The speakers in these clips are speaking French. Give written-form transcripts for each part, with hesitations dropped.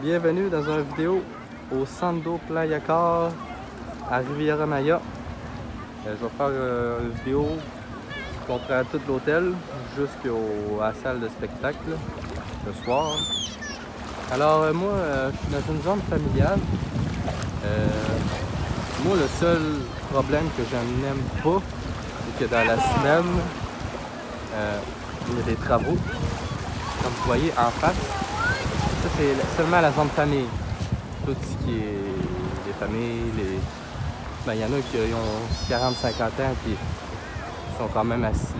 Bienvenue dans une vidéo au Sando Playa Car à Riviera-Maya. Je vais faire une vidéo qui comprend tout l'hôtel jusqu'à la salle de spectacle le soir. Alors moi, je suis dans une zone familiale. Moi, le seul problème que je n'aime pas, c'est que dans la semaine, il y a des travaux. Comme vous voyez en face, ça c'est seulement la zone famille. Tout ce qui est les familles, il y en a qui ont 40-50 ans et sont quand même assis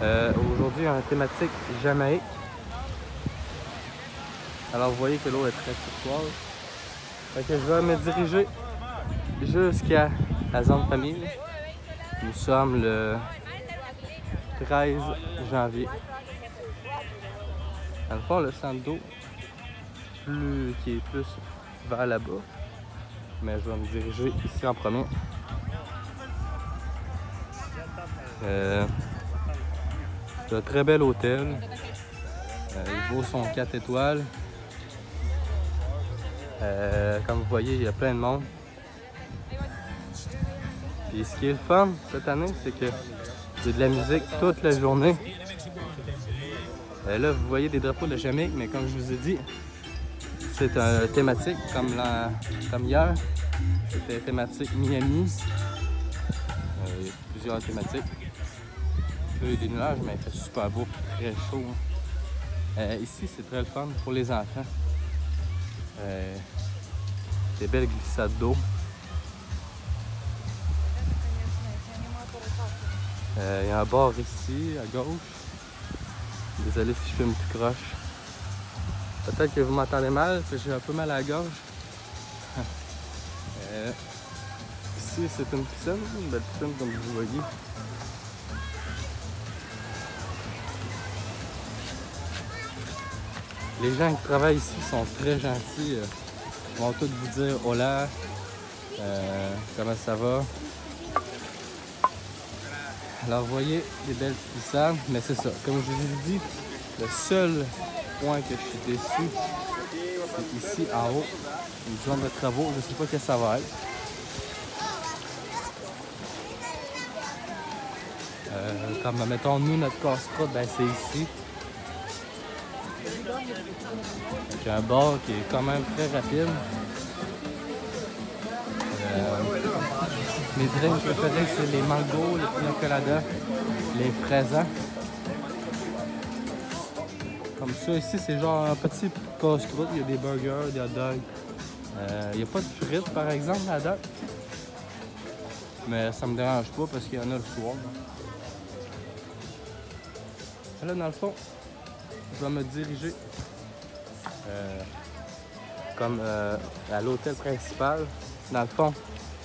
là. Aujourd'hui, on a une thématique Jamaïque. Alors vous voyez que l'eau est très turquoise. Fait que je vais me diriger jusqu'à la zone famille. Nous sommes le 13 janvier. Dans le fond, le centre d'eau qui est plus vers là-bas. Mais je vais me diriger ici en premier. C'est un très bel hôtel. Les beaux sont 4 étoiles. Comme vous voyez, il y a plein de monde. Et ce qui est le fun cette année, c'est que c'est de la musique toute la journée. Là, vous voyez des drapeaux de Jamaïque, mais comme je vous ai dit, c'est un thématique comme hier. C'était thématique Miami. Il y a plusieurs thématiques. Là, il y a des nuages, mais il fait super beau, très chaud. Ici, c'est très le fun pour les enfants. Des belles glissades d'eau. Il y a un bar ici, à gauche. Désolé si je filme tout croche. Peut-être que vous m'entendez mal, parce que j'ai un peu mal à la gorge. Ici, c'est une piscine, une belle piscine comme vous voyez. Les gens qui travaillent ici sont très gentils. Ils vont tous vous dire hola, comment ça va. Alors vous voyez des belles glissades, mais c'est ça. Comme je vous ai dit, le seul point que je suis déçu, c'est ici en haut, une zone de travaux. Je ne sais pas ce que ça va être. Comme mettons nous, notre casse-croûte, ben, c'est ici. Il y a un bar qui est quand même très rapide. Mes drinks préférés, c'est les mangos, les pina colada, les fraisans. Comme ça, ici, c'est genre un petit casse-croûte. Il y a des burgers, des hot dogs. Il n'y a pas de frites, par exemple, là-dedans. Mais ça me dérange pas parce qu'il y en a le soir. Là, dans le fond, je vais me diriger comme à l'hôtel principal. Dans le fond,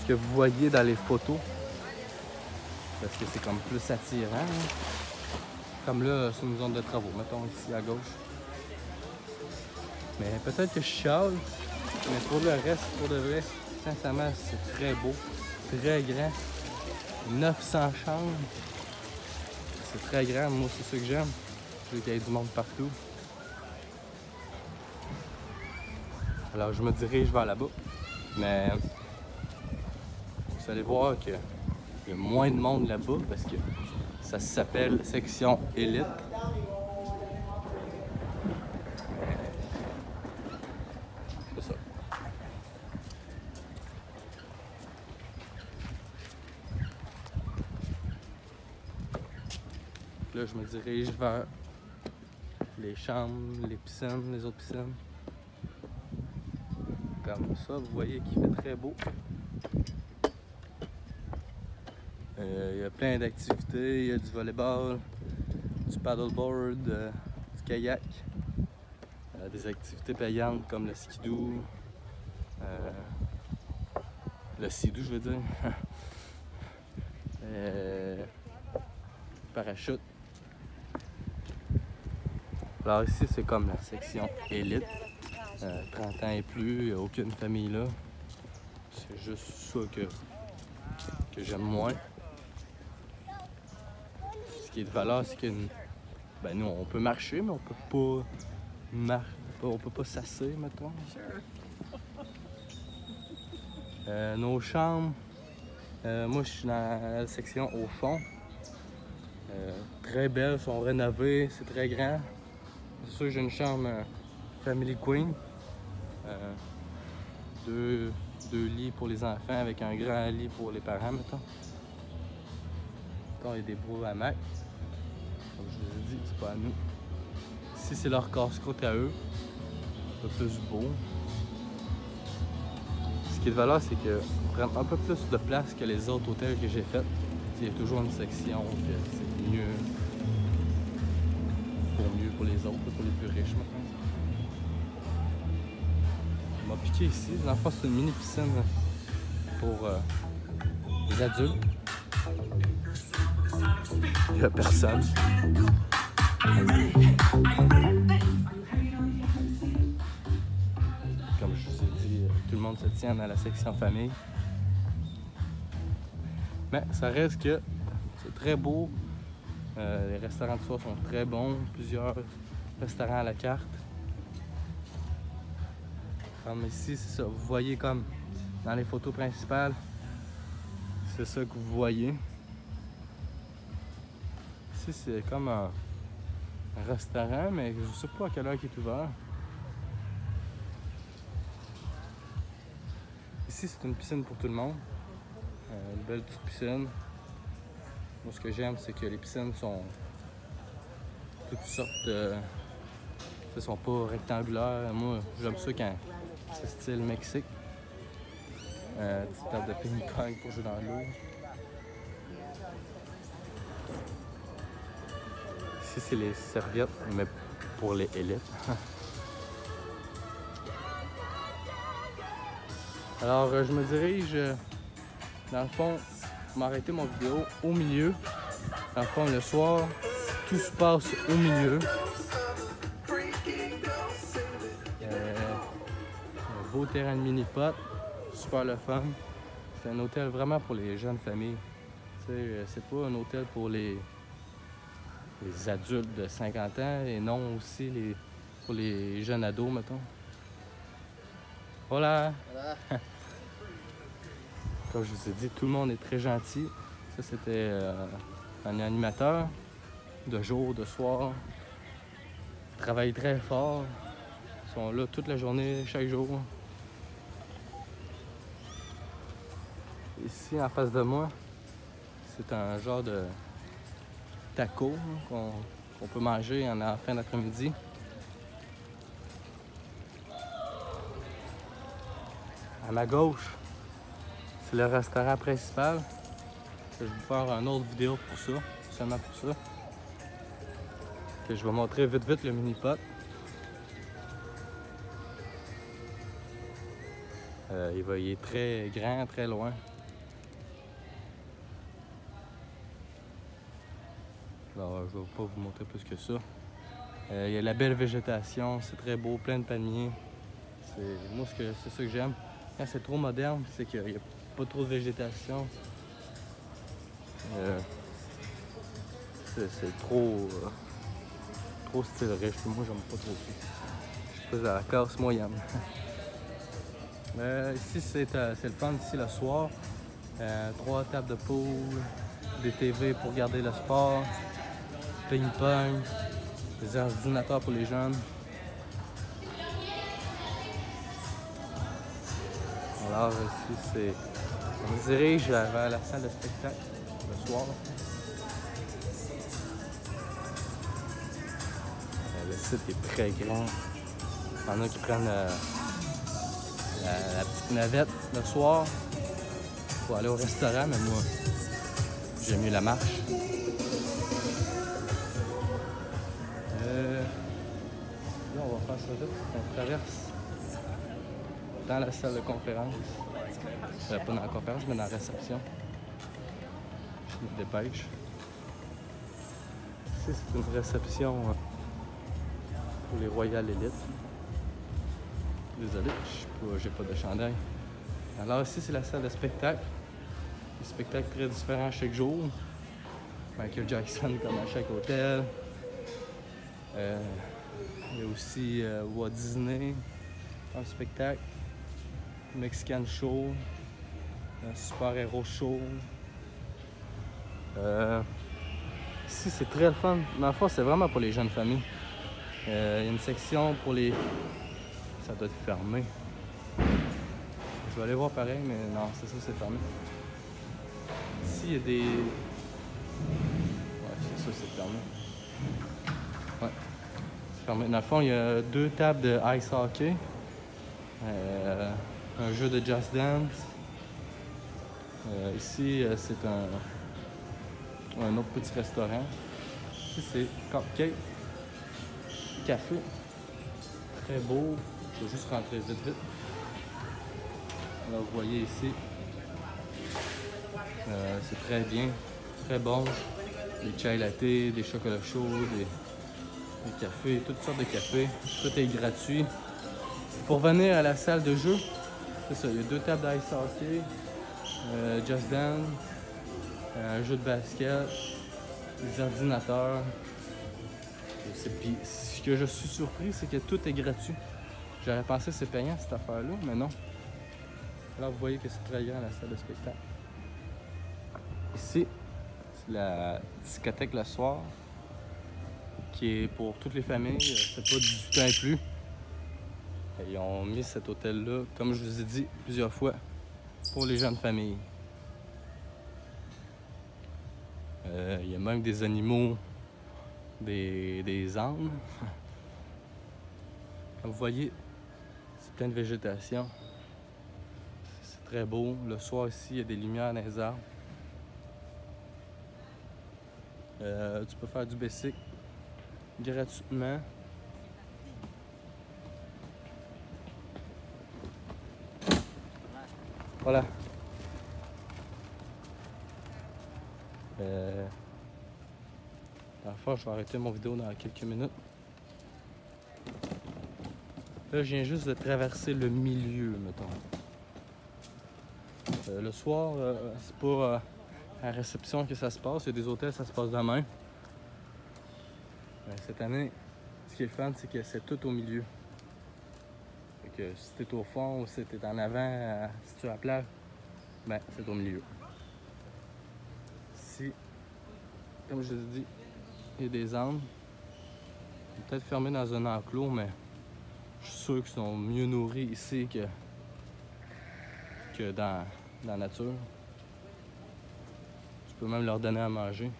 ce que vous voyez dans les photos, parce que c'est comme plus attirant. Hein? Comme là, c'est une zone de travaux, mettons ici à gauche. Mais peut-être que je chiale, mais pour le reste, pour de vrai, sincèrement, c'est très beau, très grand. 900 chambres. C'est très grand, moi c'est ça que j'aime. Je veux qu'il y ait du monde partout. Alors je me dirige vers là-bas. Mais vous allez voir qu'il y a moins de monde là-bas parce que ça s'appelle section élite. C'est ça. Là, je me dirige vers les chambres, les piscines, les autres piscines. Comme ça, vous voyez qu'il fait très beau. Il y a plein d'activités, il y a du volleyball, du paddleboard, du kayak, des activités payantes comme le skidoo, le sidou je veux dire, parachute. Alors ici c'est comme la section élite, 30 ans et plus, il n'y a aucune famille là, c'est juste ça que j'aime moins. Ce qui est de valeur, c'est qu'il y a Ben nous, on peut marcher, mais on peut on peut pas s'asseoir, mettons. Nos chambres, moi je suis dans la section au fond. Très belles, sont rénovées, c'est très grand. C'est sûr que j'ai une chambre Family Queen. Deux lits pour les enfants avec un grand lit pour les parents, mettons. Il y a des beaux hamacs. Comme je vous ai dit, c'est pas à nous. Ici, c'est leur casse-croûte à eux. Un peu plus beau. Ce qui est de valeur, c'est que prennent un peu plus de place que les autres hôtels que j'ai faits. Il y a toujours une section que c'est mieux pour les autres, pour les plus riches, maintenant. On m'a piqué ici. Dans le fond, c'est une mini piscine pour les adultes. Il n'y a personne. Comme je vous ai dit, tout le monde se tient dans la section famille. Mais ça reste que c'est très beau. Les restaurants de soir sont très bons. Plusieurs restaurants à la carte. Comme ici, c'est ça. Vous voyez comme dans les photos principales. C'est ça que vous voyez. Ici, c'est comme un restaurant, mais je ne sais pas à quelle heure il est ouvert. Ici, c'est une piscine pour tout le monde. Une belle petite piscine. Moi, ce que j'aime, c'est que les piscines sont toutes sortes de... Elles sont pas rectangulaires. Moi, j'aime ça quand c'est style Mexique. Petite table de ping-pong pour jouer dans l'eau. Ici, c'est les serviettes, mais pour les élites. Alors, je me dirige, dans le fond, m'arrêter mon vidéo au milieu. Dans le fond, le soir, tout se passe au milieu. Un beau terrain de mini-pot, super le fun. C'est un hôtel vraiment pour les jeunes familles. C'est pas un hôtel pour les adultes de 50 ans et non aussi pour les jeunes ados, mettons. Voilà! Comme je vous ai dit, tout le monde est très gentil. Ça, c'était un animateur de jour, de soir. Ils travaillent très fort. Ils sont là toute la journée, chaque jour. Ici, en face de moi, c'est un genre de taco qu'on peut manger en fin d'après-midi. À ma gauche, c'est le restaurant principal. Je vais vous faire une autre vidéo pour ça, seulement pour ça. Que je vais montrer vite le mini-pot. Il est très grand, très loin. Alors, je ne vais pas vous montrer plus que ça. Il y a la belle végétation, c'est très beau, plein de palmiers. Moi, c'est ça que j'aime. Quand c'est trop moderne, c'est qu'il n'y a pas trop de végétation. C'est trop style riche. Moi, j'aime pas trop ça. Je suis plus à la classe moyenne. Ici, c'est le fun. Ici, le soir, 3 tables de pool, des TV pour regarder le sport, ping-pong, des ordinateurs pour les jeunes. Alors ici, on se dirige vers la salle de spectacle le soir. Le site est très grand. Il y en a qui prennent la petite navette le soir pour aller au restaurant, mais moi, j'aime mieux la marche. Là, on va faire ça vite. On traverse dans la salle de conférence. Pas dans la conférence, mais dans la réception. Je me dépêche. Ici, c'est une réception pour les Royal Elite. Désolé, j'ai pas de chandail. Alors ici, c'est la salle de spectacle. Des spectacles très différents chaque jour. Michael Jackson comme à chaque hôtel. Il y a aussi Walt Disney, un spectacle, Mexican Show, un Super Héros Show. Ici, c'est très le fun. Dans le fond, c'est vraiment pour les jeunes familles. Il y a une section pour les... Ça doit être fermé. Je vais aller voir pareil, mais non, c'est ça, c'est fermé. Ici, il y a des... Ouais, c'est ça, c'est fermé. Ouais, c'est fermé. Dans le fond, il y a 2 tables de ice hockey. Un jeu de Just Dance. Ici, c'est un autre petit restaurant. Ici, c'est cupcake, café. Très beau. Je vais juste rentrer vite. Alors, vous voyez ici, c'est très bien, très bon. Des chai latte, des chocolats chauds, des cafés, toutes sortes de cafés. Tout est gratuit. Pour venir à la salle de jeu, c'est ça, il y a 2 tables d'ice hockey, Just Dance, un jeu de basket, des ordinateurs. Puis, ce que je suis surpris, c'est que tout est gratuit. J'aurais pensé que c'est payant cette affaire-là, mais non. Là, vous voyez que c'est très grand la salle de spectacle. Ici, c'est la discothèque le soir, qui est pour toutes les familles. C'est pas 18 ans et plus. Et ils ont mis cet hôtel-là, comme je vous ai dit plusieurs fois, pour les jeunes familles. Il y a même des animaux, des ânes. Comme vous voyez, c'est plein de végétation. C'est très beau. Le soir ici, il y a des lumières dans les arbres. Tu peux faire du basic gratuitement. Voilà. Enfin, je vais arrêter mon vidéo dans quelques minutes. Là, je viens juste de traverser le milieu, mettons. Le soir, c'est pas à la réception que ça se passe. Il y a des hôtels, ça se passe demain. Cette année, ce qui est fun, c'est que c'est tout au milieu. Fait que si t'es au fond ou si t'es en avant, si tu es à plat, ben c'est au milieu. Ici, comme je vous ai dit, il y a des ânes. Peut-être fermés dans un enclos, mais je suis sûr qu'ils sont mieux nourris ici que dans la nature. Tu peux même leur donner à manger.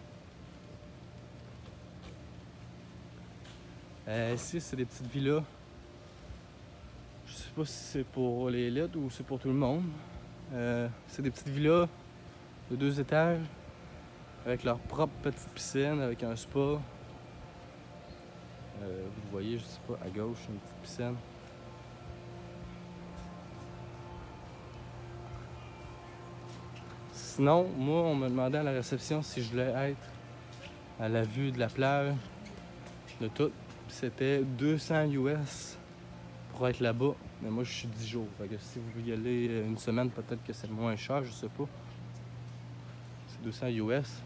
Ici, c'est des petites villas. Je sais pas si c'est pour les élèves ou c'est pour tout le monde. C'est des petites villas de 2 étages avec leur propre petite piscine, avec un spa. Vous voyez, je sais pas, à gauche, une petite piscine. Sinon, moi, on me demandait à la réception si je voulais être à la vue de la plage, de tout. C'était 200 US pour être là-bas. Mais moi, je suis 10 jours. Fait que si vous voulez y aller une semaine, peut-être que c'est moins cher, je sais pas. C'est 200 US.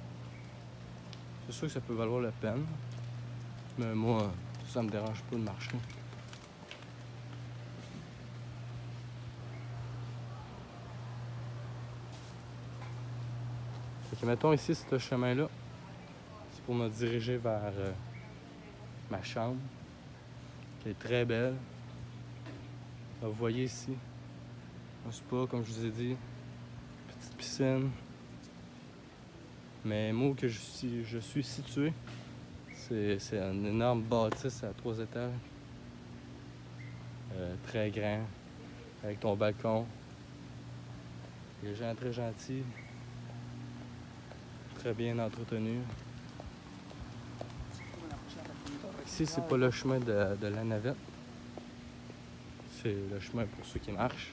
C'est sûr que ça peut valoir la peine. Mais moi, ça me dérange pas de marcher. Fait que mettons ici, ce chemin-là, c'est pour me diriger vers ma chambre, qui est très belle. Là, vous voyez ici, un spa, comme je vous ai dit, petite piscine. Mais moi, que je suis situé, c'est un énorme bâtisse à 3 étages. Très grand, avec ton balcon. Les gens très gentils, très bien entretenus. Ici, c'est pas le chemin de la navette. C'est le chemin pour ceux qui marchent.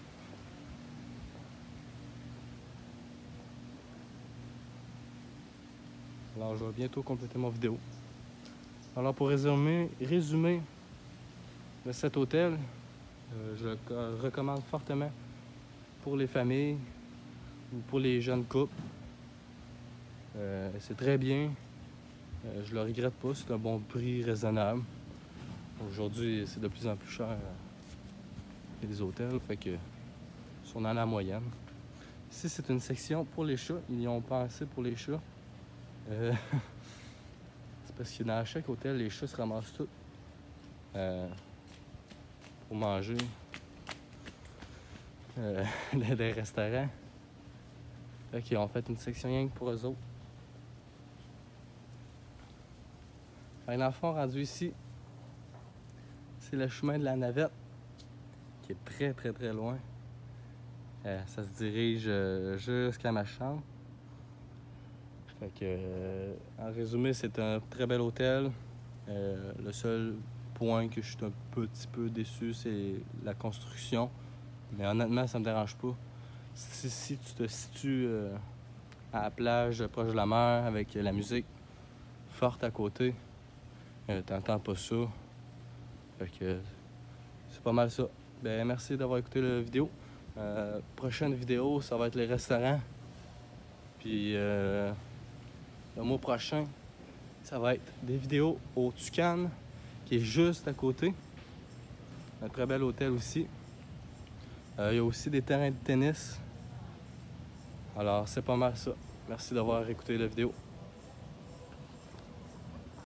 Alors, je vais bientôt compléter mon vidéo. Alors, pour résumer de cet hôtel, je le recommande fortement pour les familles ou pour les jeunes couples. C'est très bien. Je le regrette pas, c'est un bon prix raisonnable. Aujourd'hui, c'est de plus en plus cher les hôtels, fait que sont dans la moyenne. Ici, c'est une section pour les chats. Ils y ont pensé pour les chats. C'est parce que dans chaque hôtel, les chats se ramassent tous pour manger des restaurants. Fait qu'ils ont fait une section rien que pour eux autres. Fait que dans le fond, rendu ici, c'est le chemin de la navette qui est très très très loin. Ça se dirige jusqu'à ma chambre. Fait que, en résumé, c'est un très bel hôtel. Le seul point que je suis un petit peu déçu, c'est la construction. Mais honnêtement, ça me dérange pas. Si tu te situes à la plage, proche de la mer, avec la musique forte à côté, t'entends pas ça. Fait que c'est pas mal ça. Ben, merci d'avoir écouté la vidéo. Prochaine vidéo, ça va être les restaurants. Puis le mois prochain, ça va être des vidéos au Tucan, qui est juste à côté. Un très bel hôtel aussi. Il y a aussi des terrains de tennis. Alors, c'est pas mal ça. Merci d'avoir écouté la vidéo.